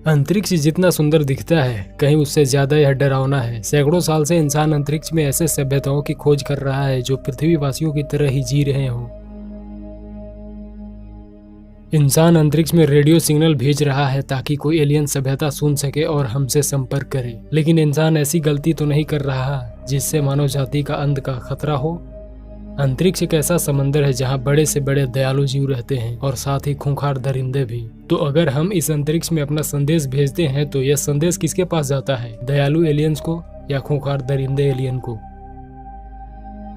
अंतरिक्ष जितना सुंदर दिखता है, कहीं उससे ज्यादा यह डरावना है। सैकड़ों साल से इंसान अंतरिक्ष में ऐसे सभ्यताओं की खोज कर रहा है जो पृथ्वीवासियों की तरह ही जी रहे हों। इंसान अंतरिक्ष में रेडियो सिग्नल भेज रहा है ताकि कोई एलियन सभ्यता सुन सके और हमसे संपर्क करे। लेकिन इंसान ऐसी गलती तो नहीं कर रहा जिससे मानव जाति का अंत का खतरा हो। अंतरिक्ष एक ऐसा समंदर है जहां बड़े से बड़े दयालु जीव रहते हैं और साथ ही खूंखार दरिंदे भी। तो अगर हम इस अंतरिक्ष में अपना संदेश भेजते हैं तो यह संदेश किसके पास जाता है, दयालु एलियंस को या खूंखार दरिंदे एलियन को?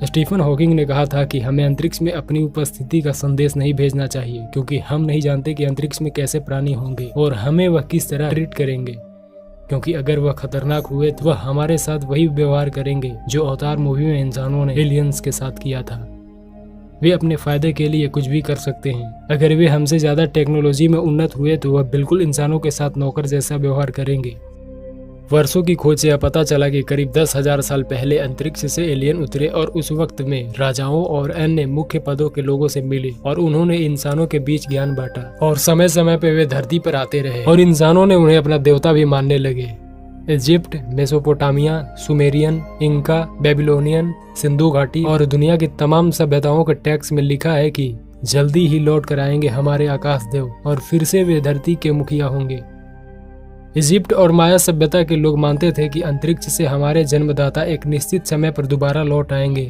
स्टीफन हॉकिंग ने कहा था कि हमें अंतरिक्ष में अपनी उपस्थिति का संदेश नहीं भेजना चाहिए, क्योंकि हम नहीं जानते कि अंतरिक्ष में कैसे प्राणी होंगे और हमें वह किस तरह ट्रीट करेंगे। क्योंकि अगर वह खतरनाक हुए तो वह हमारे साथ वही व्यवहार करेंगे जो अवतार मूवी में इंसानों ने एलियंस के साथ किया था। वे अपने फायदे के लिए कुछ भी कर सकते हैं। अगर वे हमसे ज्यादा टेक्नोलॉजी में उन्नत हुए तो वह बिल्कुल इंसानों के साथ नौकर जैसा व्यवहार करेंगे। वर्षों की खोज से यह पता चला कि करीब 10,000 साल पहले अंतरिक्ष से एलियन उतरे और उस वक्त में राजाओं और अन्य मुख्य पदों के लोगों से मिले और उन्होंने इंसानों के बीच ज्ञान बांटा और समय समय पे वे धरती पर आते रहे और इंसानों ने उन्हें अपना देवता भी मानने लगे। Egypt, Mesopotamia, Sumerian, Inca, Babylonian, Sindhu घाटी और दुनिया की तमाम सभ्यताओं के टेक्स्ट में लिखा है कि जल्दी ही लौट कर आएंगे हमारे आकाश देव और फिर से वे धरती के मुखिया होंगे। इजिप्ट और माया सभ्यता के लोग मानते थे कि अंतरिक्ष से हमारे जन्मदाता एक निश्चित समय पर दोबारा लौट आएंगे।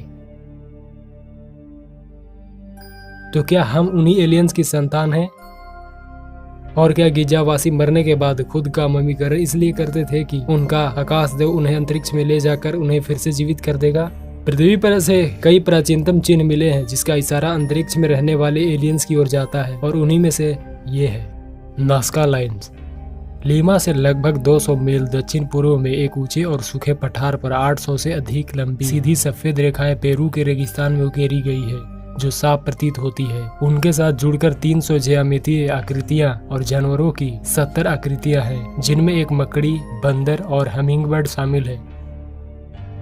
तो क्या हम उन्हीं एलियंस की संतान हैं? और क्या गिजावासी मरने के बाद खुद का ममीकरण इसलिए करते थे कि उनका आकाश देव उन्हें अंतरिक्ष में ले जाकर उन्हें फिर से जीवित कर देगा? पृथ्वी पर ऐसे कई प्राचीनतम चिन्ह मिले हैं जिसका इशारा अंतरिक्ष में रहने वाले एलियंस की ओर जाता है और उन्हीं में से ये है नास्का लाइन्स। लीमा से लगभग 200 मील दक्षिण पूर्व में एक ऊंचे और सूखे पठार पर 800 से अधिक लंबी सीधी सफेद रेखाएं पेरू के रेगिस्तान में उकेरी गई है जो साफ प्रतीत होती है। उनके साथ जुड़कर 300 ज्यामितीय आकृतियां और जानवरों की 70 आकृतियां हैं, जिनमें एक मकड़ी, बंदर और हमिंगबर्ड शामिल है।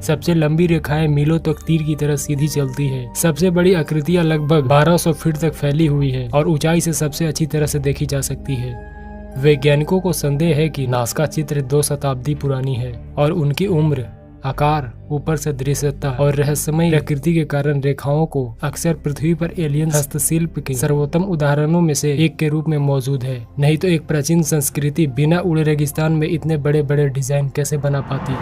सबसे लंबी रेखाएं मीलों तक तीर की तरह सीधी चलती है। सबसे बड़ी आकृतियां लगभग 1200 फीट तक फैली हुई है और ऊंचाई से सबसे अच्छी तरह से देखी जा सकती है। वैज्ञानिकों को संदेह है कि नास्का चित्र 2 शताब्दी पुरानी है और उनकी उम्र, आकार, ऊपर से दृश्यता और रहस्यमय प्रकृति के कारण रेखाओं को अक्सर पृथ्वी पर एलियन हस्तशिल्प के सर्वोत्तम उदाहरणों में से एक के रूप में मौजूद है। नहीं तो एक प्राचीन संस्कृति बिना उड़े रेगिस्तान में इतने बड़े बड़े डिजाइन कैसे बना पाती?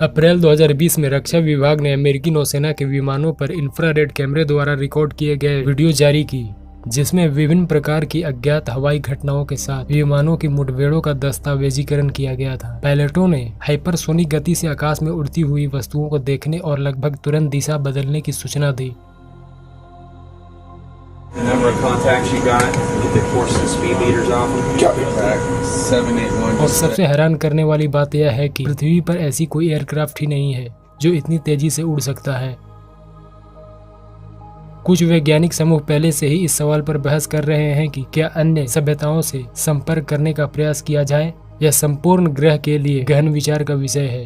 अप्रैल 2020 में रक्षा विभाग ने अमेरिकी नौसेना के विमानों पर इंफ्रारेड कैमरे द्वारा रिकॉर्ड किए गए वीडियो जारी की, जिसमें विभिन्न प्रकार की अज्ञात हवाई घटनाओं के साथ विमानों की मुठभेड़ों का दस्तावेजीकरण किया गया था। पायलटों ने हाइपरसोनिक गति से आकाश में उड़ती हुई वस्तुओं को देखने और लगभग तुरंत दिशा बदलने की सूचना दी। The number of contacts you got, get the course and speed meters off them. Copy back. 781. और सबसे हैरान करने वाली बात यह है कि पृथ्वी पर ऐसी कोई एयरक्राफ्ट ही नहीं है जो इतनी तेजी से उड़ सकता है। कुछ वैज्ञानिक समूह पहले से ही इस सवाल पर बहस कर रहे हैं कि क्या अन्य सभ्यताओं से संपर्क करने का प्रयास किया जाए। यह संपूर्ण ग्रह के लिए गहन विचार का विषय है।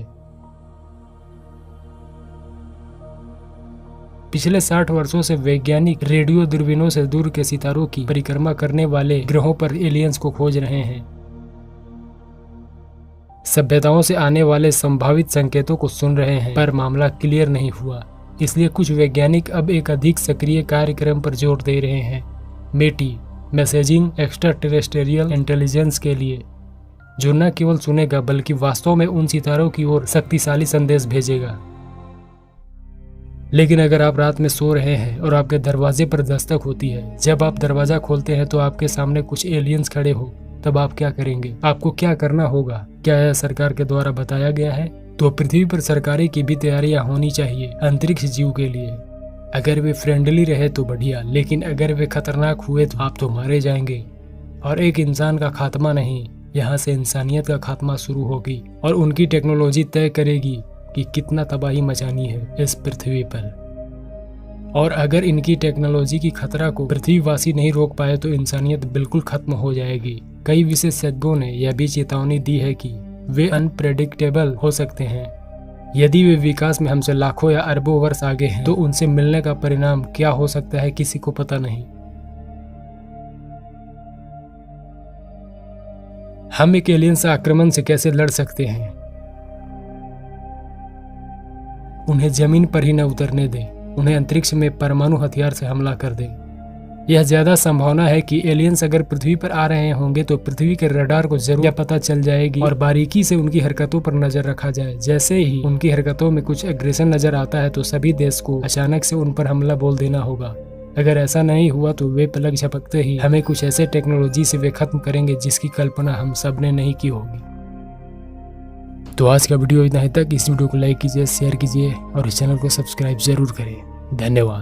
पिछले 60 वर्षों से वैज्ञानिक रेडियो दूरबीनों से दूर के सितारों की परिक्रमा करने वाले ग्रहों पर एलियंस को खोज रहे हैं। सभ्यताओं से आने वाले संभावित संकेतों को सुन रहे हैं, पर मामला क्लियर नहीं हुआ। इसलिए कुछ वैज्ञानिक अब एक अधिक सक्रिय कार्यक्रम पर जोर दे रहे हैं, मेटी, मैसेजिंग एक्स्ट्रा टेरेस्ट्रियल इंटेलिजेंस के लिए, जो न केवल सुनेगा बल्कि वास्तव में उन सितारों की ओर शक्तिशाली संदेश भेजेगा। लेकिन अगर आप रात में सो रहे हैं और आपके दरवाजे पर दस्तक होती है, जब आप दरवाजा खोलते हैं तो आपके सामने कुछ एलियंस खड़े हो, तब आप क्या करेंगे? आपको क्या करना होगा? क्या यह सरकार के द्वारा बताया गया है? तो पृथ्वी पर सरकारी की भी तैयारियां होनी चाहिए अंतरिक्ष जीव के लिए। अगर वे फ्रेंडली रहे तो बढ़िया, लेकिन अगर वे खतरनाक हुए तो आप तो मारे जाएंगे। और एक इंसान का खात्मा नहीं, यहाँ से इंसानियत का खात्मा शुरू होगी और उनकी टेक्नोलॉजी तय करेगी कि कितना तबाही मचानी है इस पृथ्वी पर। और अगर इनकी टेक्नोलॉजी की खतरा को पृथ्वीवासी नहीं रोक पाए तो इंसानियत बिल्कुल खत्म हो जाएगी। कई विशेषज्ञों ने यह भी चेतावनी दी है कि वे अनप्रेडिक्टेबल हो सकते हैं। यदि वे विकास में हमसे लाखों या अरबों वर्ष आगे हैं तो उनसे मिलने का परिणाम क्या हो सकता है किसी को पता नहीं। हम एक एलियन से आक्रमण से कैसे लड़ सकते हैं? उन्हें जमीन पर ही न उतरने दें, उन्हें अंतरिक्ष में परमाणु हथियार से हमला कर दें। यह ज्यादा संभावना है कि एलियंस अगर पृथ्वी पर आ रहे होंगे तो पृथ्वी के रडार को जरूर पता चल जाएगी और बारीकी से उनकी हरकतों पर नजर रखा जाए। जैसे ही उनकी हरकतों में कुछ एग्रेशन नजर आता है तो सभी देश को अचानक से उन पर हमला बोल देना होगा। अगर ऐसा नहीं हुआ तो वे पलक झपकते ही हमें कुछ ऐसे टेक्नोलॉजी से वे खत्म करेंगे जिसकी कल्पना हम सब ने नहीं की होगी। तो आज का वीडियो इतना ही तक। इस वीडियो को लाइक कीजिए, शेयर कीजिए और इस चैनल को सब्सक्राइब जरूर करें। धन्यवाद।